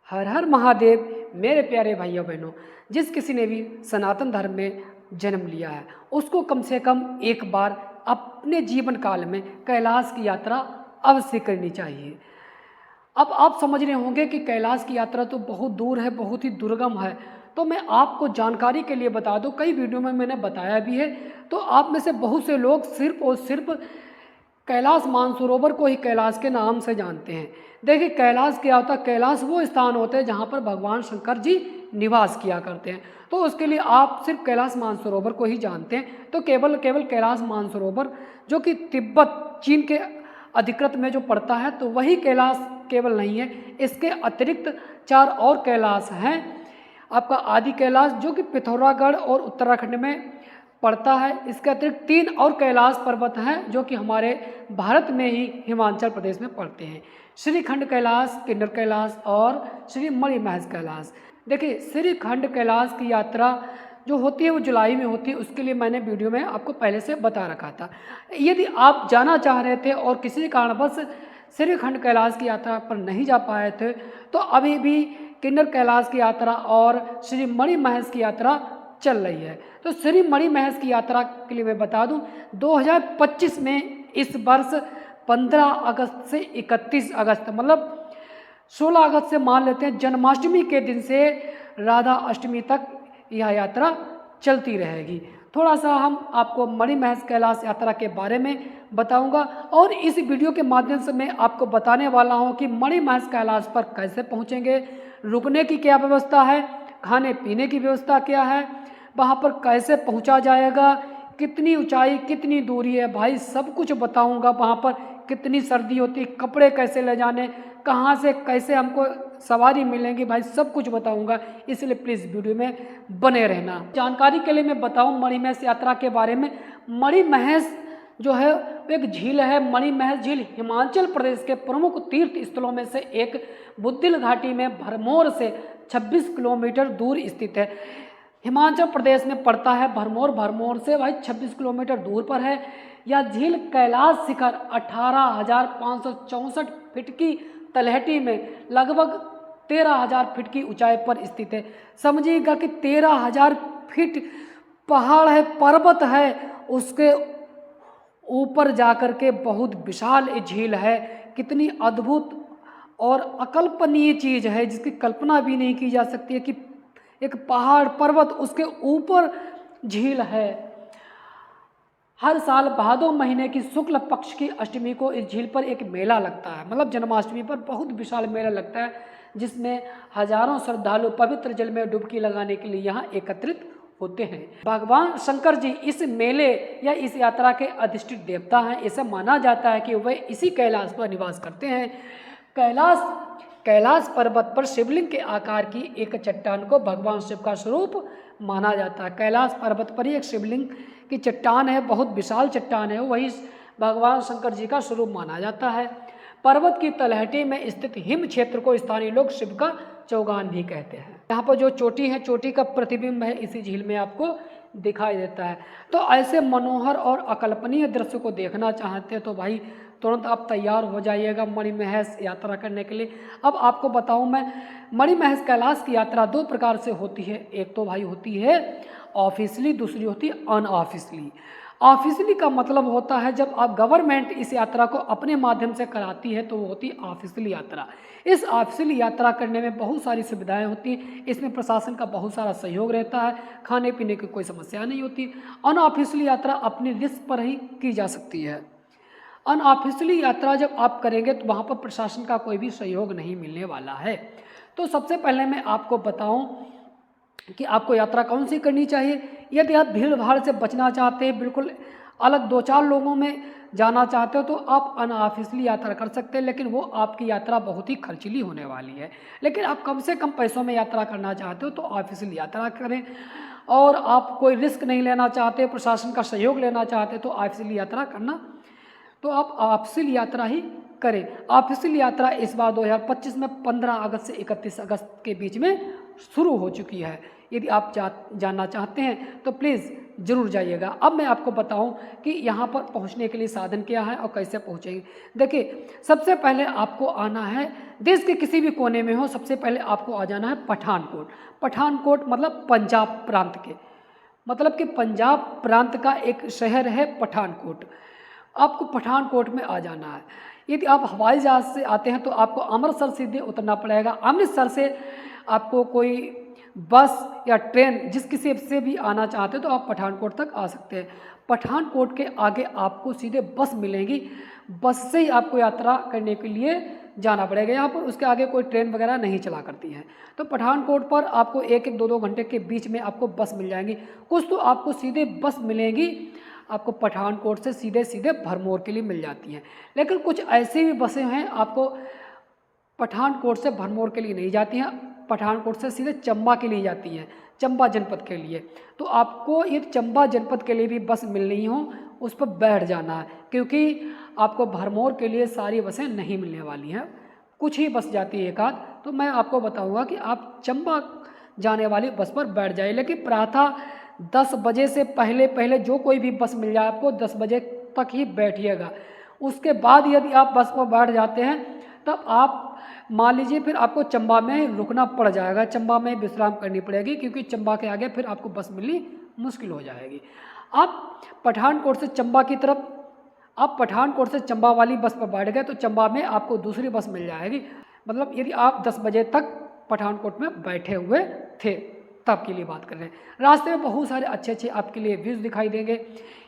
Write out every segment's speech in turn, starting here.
हर हर महादेव। मेरे प्यारे भाइयों बहनों, जिस किसी ने भी सनातन धर्म में जन्म लिया है उसको कम से कम एक बार अपने जीवन काल में कैलाश की यात्रा अवश्य करनी चाहिए। अब आप समझ रहे होंगे कि कैलाश की यात्रा तो बहुत दूर है, बहुत ही दुर्गम है। तो मैं आपको जानकारी के लिए बता दूं, कई वीडियो में मैंने बताया भी है। तो आप में से बहुत से लोग सिर्फ और सिर्फ कैलाश मानसरोवर को ही कैलाश के नाम से जानते हैं। देखिए कैलाश क्या होता है? कैलाश वो स्थान होते हैं जहाँ पर भगवान शंकर जी निवास किया करते हैं। तो उसके लिए आप सिर्फ कैलाश मानसरोवर को ही जानते हैं। तो केवल कैलाश मानसरोवर जो कि तिब्बत चीन के अधिकृत में जो पड़ता है, तो वही कैलाश केवल नहीं है, इसके अतिरिक्त 4 और कैलाश हैं। आपका आदि कैलाश जो कि पिथौरागढ़ और उत्तराखंड में पड़ता है। इसके अतिरिक्त 3 और कैलाश पर्वत हैं जो कि हमारे भारत में ही हिमाचल प्रदेश में पड़ते हैं। श्रीखंड कैलाश, किन्नर कैलाश और श्री मणिमहेश कैलाश। देखिए श्रीखंड कैलाश की यात्रा जो होती है वो जुलाई में होती है। उसके लिए मैंने वीडियो में आपको पहले से बता रखा था। यदि आप जाना चाह रहे थे और किसी कारणवश श्रीखंड कैलाश की यात्रा पर नहीं जा पाए थे, तो अभी भी किन्नर कैलाश की यात्रा और श्री मणिमहेश की यात्रा चल रही है। तो श्री मणिमहेश की यात्रा के लिए मैं बता दूं, 2025 में इस वर्ष 15 अगस्त से 31 अगस्त, मतलब 16 अगस्त से मान लेते हैं जन्माष्टमी के दिन से राधा अष्टमी तक यह यात्रा चलती रहेगी। थोड़ा सा हम आपको मणिमहेश कैलाश यात्रा के बारे में बताऊंगा और इस वीडियो के माध्यम से मैं आपको बताने वाला हूं कि मणिमहेश कैलाश पर कैसे पहुंचेंगे, रुकने की क्या व्यवस्था है, खाने पीने की व्यवस्था क्या है, वहाँ पर कैसे पहुँचा जाएगा, कितनी ऊंचाई कितनी दूरी है, भाई सब कुछ बताऊंगा। वहाँ पर कितनी सर्दी होती, कपड़े कैसे ले जाने, कहाँ से कैसे हमको सवारी मिलेंगी, भाई सब कुछ बताऊंगा। इसलिए प्लीज़ वीडियो में बने रहना। जानकारी के लिए मैं बताऊं मणिमहेश यात्रा के बारे में। मणिमहेश जो है वो एक झील है। मणिमहेश झील हिमाचल प्रदेश के प्रमुख तीर्थ स्थलों में से एक बुद्धिल घाटी में भरमौर से 26 किलोमीटर दूर स्थित है। हिमाचल प्रदेश में पड़ता है भरमौर से भाई 26 किलोमीटर दूर पर है। यह झील कैलाश शिखर 18,564 फीट की तलहटी में लगभग 13,000 फीट की ऊंचाई पर स्थित है। समझिएगा कि 13,000 फीट पहाड़ है, पर्वत है, उसके ऊपर जाकर के बहुत विशाल झील है। कितनी अद्भुत और अकल्पनीय चीज़ है जिसकी कल्पना भी नहीं की जा सकती है कि एक पहाड़ पर्वत उसके ऊपर झील है। हर साल भादो महीने की शुक्ल पक्ष की अष्टमी को इस झील पर एक मेला लगता है, मतलब जन्माष्टमी पर बहुत विशाल मेला लगता है, जिसमें हजारों श्रद्धालु पवित्र जल में डुबकी लगाने के लिए यहाँ एकत्रित होते हैं। भगवान शंकर जी इस मेले या इस यात्रा के अधिष्ठित देवता हैं। ऐसा माना जाता है कि वे इसी कैलाश पर निवास करते हैं। कैलाश पर्वत पर शिवलिंग के आकार की एक चट्टान को भगवान शिव का स्वरूप माना जाता है। कैलाश पर्वत पर ही एक शिवलिंग की चट्टान है, बहुत विशाल चट्टान है, वही भगवान शंकर जी का स्वरूप माना जाता है। पर्वत की तलहटी में स्थित हिम क्षेत्र को स्थानीय लोग शिव का चौगान भी कहते हैं। यहाँ पर जो चोटी है, चोटी का प्रतिबिंब है इसी झील में आपको दिखाई देता है। तो ऐसे मनोहर और अकल्पनीय दृश्य को देखना चाहते हैं तो भाई तुरंत आप तैयार हो जाइएगा मणिमहेश यात्रा करने के लिए। अब आपको बताऊं मैं, मणिमहेश कैलाश की यात्रा 2 प्रकार से होती है। एक तो भाई होती है ऑफिशियली, दूसरी होती है अनऑफिशियली। ऑफिशियली का मतलब होता है जब आप गवर्नमेंट इस यात्रा को अपने माध्यम से कराती है तो वो होती है ऑफिशियली यात्रा। इस ऑफिशियली यात्रा करने में बहुत सारी सुविधाएं होती हैं। इसमें प्रशासन का बहुत सारा सहयोग रहता है, खाने पीने की कोई समस्या नहीं होती। अनऑफिशियली यात्रा अपनी रिस्क पर ही की जा सकती है। अनऑफिशियली यात्रा जब आप करेंगे तो वहाँ पर प्रशासन का कोई भी सहयोग नहीं मिलने वाला है। तो सबसे पहले मैं आपको बताऊं कि आपको यात्रा कौन सी करनी चाहिए। यदि आप भीड़ भाड़ से बचना चाहते हैं, बिल्कुल अलग 2-4 लोगों में जाना चाहते हो तो आप अनऑफिशियली यात्रा कर सकते हैं, लेकिन वो आपकी यात्रा बहुत ही खर्चीली होने वाली है। लेकिन आप कम से कम पैसों में यात्रा करना चाहते हो तो ऑफिशियली यात्रा करें। और आप कोई रिस्क नहीं लेना चाहते, प्रशासन का सहयोग लेना चाहते तो ऑफिशियली यात्रा करना, तो आप ऑफिशियल यात्रा ही करें। ऑफिशियल यात्रा इस बार 2025 में 15 अगस्त से 31 अगस्त के बीच में शुरू हो चुकी है। यदि आप जानना चाहते हैं तो प्लीज़ ज़रूर जाइएगा। अब मैं आपको बताऊं कि यहाँ पर पहुँचने के लिए साधन क्या है और कैसे पहुँचेंगे। देखिए, सबसे पहले आपको आना है, देश के किसी भी कोने में हो, सबसे पहले आपको आ जाना है पठानकोट। पठानकोट मतलब पंजाब प्रांत के, मतलब कि पंजाब प्रांत का एक शहर है पठानकोट। आपको पठानकोट में आ जाना है। यदि आप हवाई जहाज़ से आते हैं तो आपको अमृतसर सीधे उतरना पड़ेगा। अमृतसर से आपको कोई बस या ट्रेन जिस किसी से भी आना चाहते हो तो आप पठानकोट तक आ सकते हैं। पठानकोट के आगे आपको सीधे बस मिलेगी, बस से ही आपको यात्रा करने के लिए जाना पड़ेगा। यहाँ पर उसके आगे कोई ट्रेन वगैरह नहीं चला करती है। तो पठानकोट पर आपको 1-2 घंटे के बीच में आपको बस मिल जाएंगी। कुछ तो आपको सीधे बस मिलेंगी, आपको पठानकोट से सीधे सीधे भरमौर के लिए मिल जाती हैं। लेकिन कुछ ऐसी भी बसें हैं आपको पठानकोट से भरमौर के लिए नहीं जाती हैं, पठानकोट से सीधे चंबा के लिए जाती हैं, चंबा जनपद के लिए। तो आपको ये चंबा जनपद के लिए भी बस मिल रही हो, उस पर बैठ जाना है, क्योंकि आपको भरमौर के लिए सारी बसें नहीं मिलने वाली हैं, कुछ ही बस जाती है एक आध। तो मैं आपको बताऊंगा कि आप चंबा जाने वाली बस पर बैठ जाइए। लेकिन प्रातः 10 बजे से पहले पहले जो कोई भी बस मिल जाए आपको 10 बजे तक ही बैठिएगा। उसके बाद यदि आप बस पर बैठ जाते हैं तब आप मान लीजिए फिर आपको चंबा में रुकना पड़ जाएगा, चंबा में विश्राम करनी पड़ेगी, क्योंकि चंबा के आगे फिर आपको बस मिलनी मुश्किल हो जाएगी। आप पठानकोट से चंबा की तरफ, आप पठानकोट से चंबा वाली बस पर बैठ गए तो चंबा में आपको दूसरी बस मिल जाएगी। मतलब यदि आप 10 बजे तक पठानकोट में बैठे हुए थे तब के लिए बात कर रहे हैं। रास्ते में बहुत सारे अच्छे अच्छे आपके लिए व्यूज़ दिखाई देंगे।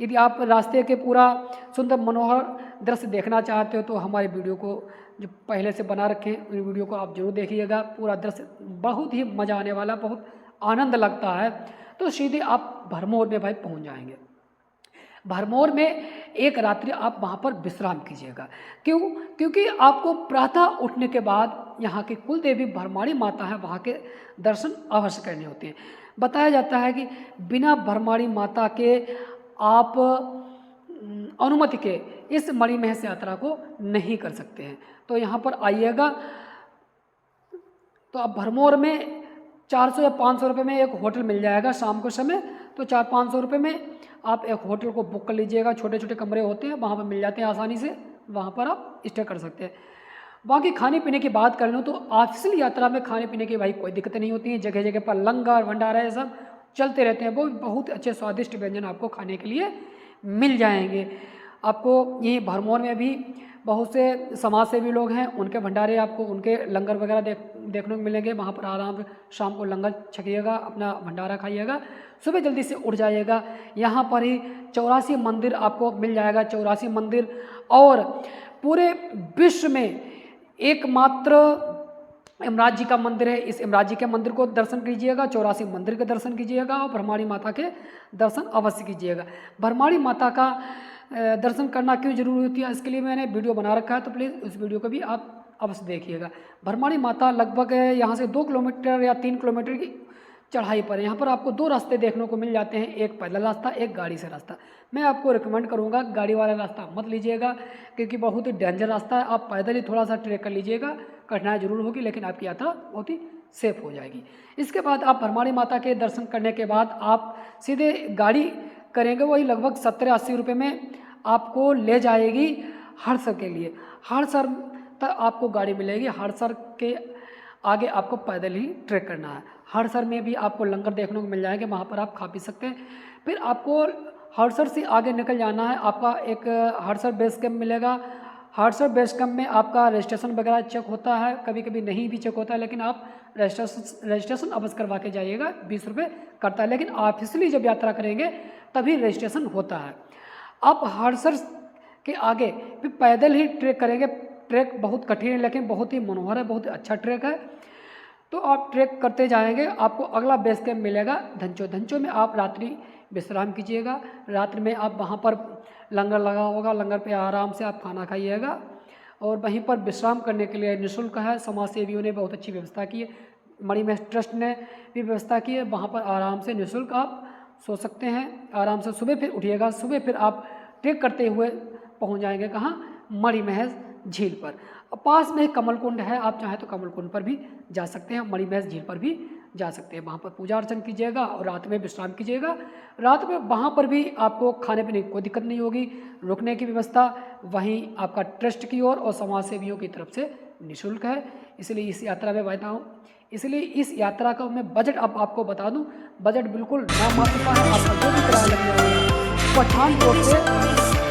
यदि आप रास्ते के पूरा सुंदर मनोहर दृश्य देखना चाहते हो तो हमारे वीडियो को जो पहले से बना रखे हैं उन वीडियो को आप जरूर देखिएगा। पूरा दृश्य बहुत ही मज़ा आने वाला, बहुत आनंद लगता है। तो सीधे आप भरमौर में भाई पहुंच जाएंगे। भरमौर में एक रात्रि आप वहाँ पर विश्राम कीजिएगा। क्यों? क्योंकि आपको प्रातः उठने के बाद यहाँ की कुल देवी भरमाणी माता है, वहाँ के दर्शन अवश्य करने होते हैं। बताया जाता है कि बिना भरमाणी माता के आप अनुमति के इस मणिमहेश यात्रा को नहीं कर सकते हैं। तो यहाँ पर आइएगा तो आप भरमौर में 400 या 500 रुपये में एक होटल मिल जाएगा शाम के समय। तो 400-500 रुपये में आप एक होटल को बुक कर लीजिएगा। छोटे छोटे कमरे होते हैं, वहाँ पर मिल जाते हैं आसानी से, वहाँ पर आप स्टे कर सकते हैं। वहाँ की खाने पीने की बात कर लूँ तो ऑफिशियल यात्रा में खाने पीने की भाई कोई दिक्कत नहीं होती है। जगह जगह पर लंगर भंडारा ये सब चलते रहते हैं। वो बहुत अच्छे स्वादिष्ट व्यंजन आपको खाने के लिए मिल जाएंगे। आपको यही भरमौर में भी बहुत से समाज सेवी लोग हैं, उनके भंडारे आपको, उनके लंगर वगैरह देखने को मिलेंगे। वहाँ पर आराम से शाम को लंगर छकिएगा, अपना भंडारा खाइएगा, सुबह जल्दी से उठ जाइएगा। यहाँ पर ही 84 मंदिर आपको मिल जाएगा। 84 मंदिर, और पूरे विश्व में एकमात्र इमराज जी का मंदिर है। इस इमराज जी के मंदिर को दर्शन कीजिएगा, 84 मंदिर के दर्शन कीजिएगा और भरमाणी माता के दर्शन अवश्य कीजिएगा। भरमाणी माता का दर्शन करना क्यों जरूरी होती है, इसके लिए मैंने वीडियो बना रखा है, तो प्लीज़ उस वीडियो को भी आप अवश्य देखिएगा। भरमाणी माता लगभग यहाँ से 2 किलोमीटर या 3 किलोमीटर की चढ़ाई पर है। यहाँ पर आपको 2 रास्ते देखने को मिल जाते हैं, एक पैदल रास्ता, एक गाड़ी से रास्ता। मैं आपको रिकमेंड करूँगा गाड़ी वाला रास्ता मत लीजिएगा, क्योंकि बहुत ही डेंजर रास्ता है। आप पैदल ही थोड़ा सा ट्रेक कर लीजिएगा, कठिनाई जरूर होगी लेकिन आपकी यात्रा बहुत ही सेफ हो जाएगी। इसके बाद आप भरमाणी माता के दर्शन करने के बाद आप सीधे गाड़ी करेंगे, वही लगभग 70-80 रुपये में आपको ले जाएगी हड़सर के लिए। हड़सर तक आपको गाड़ी मिलेगी, हड़सर के आगे आपको पैदल ही ट्रेक करना है। हड़सर में भी आपको लंगर देखने को मिल जाएंगे, वहाँ पर आप खा पी सकते हैं। फिर आपको हड़सर से आगे निकल जाना है, आपका एक हड़सर बेस कैंप मिलेगा। हड़सर बेस कैंप में आपका रजिस्ट्रेशन वगैरह चेक होता है, कभी कभी नहीं भी चेक होता है, लेकिन आप रजिस्ट्रेशन अवश्य करवा के जाइएगा। 20 रुपये करता है, लेकिन ऑफिशियली जब यात्रा करेंगे तभी रजिस्ट्रेशन होता है। आप हड़सर के आगे फिर पैदल ही ट्रेक करेंगे। ट्रैक बहुत कठिन है लेकिन बहुत ही मनोहर है, बहुत ही अच्छा ट्रैक है। तो आप ट्रैक करते जाएंगे, आपको अगला बेस कैंप मिलेगा धंचो। धंचो में आप रात्रि विश्राम कीजिएगा। रात्रि में आप वहाँ पर लंगर लगा होगा, लंगर पे आराम से आप खाना खाइएगा और वहीं पर विश्राम करने के लिए निःशुल्क है। समाज सेवियों ने बहुत अच्छी व्यवस्था की है, मणिमहेश ट्रस्ट ने भी व्यवस्था की है। वहाँ पर आराम से निःशुल्क आप सो सकते हैं, आराम से सुबह फिर उठिएगा। सुबह फिर आप ट्रैक करते हुए पहुँच जाएंगे कहाँ, मणिमहेश झील पर। पास में कमल कुंड है, आप चाहें तो कमल कुंड पर भी जा सकते हैं, मणिमहेश झील पर भी जा सकते हैं। वहाँ पर पूजा अर्चन कीजिएगा और रात में विश्राम कीजिएगा। रात में वहाँ पर भी आपको खाने पीने की कोई दिक्कत नहीं होगी। रुकने की व्यवस्था वहीं आपका ट्रस्ट की ओर और समाज सेवियों की तरफ से निःशुल्क है। इसलिए इस यात्रा में बैठा हूँ। इसलिए इस यात्रा का मैं बजट अब आपको बता दूं, बजट बिल्कुल नामात्र का है। आपका जो भी किराया लगने वाला है पठानकोट से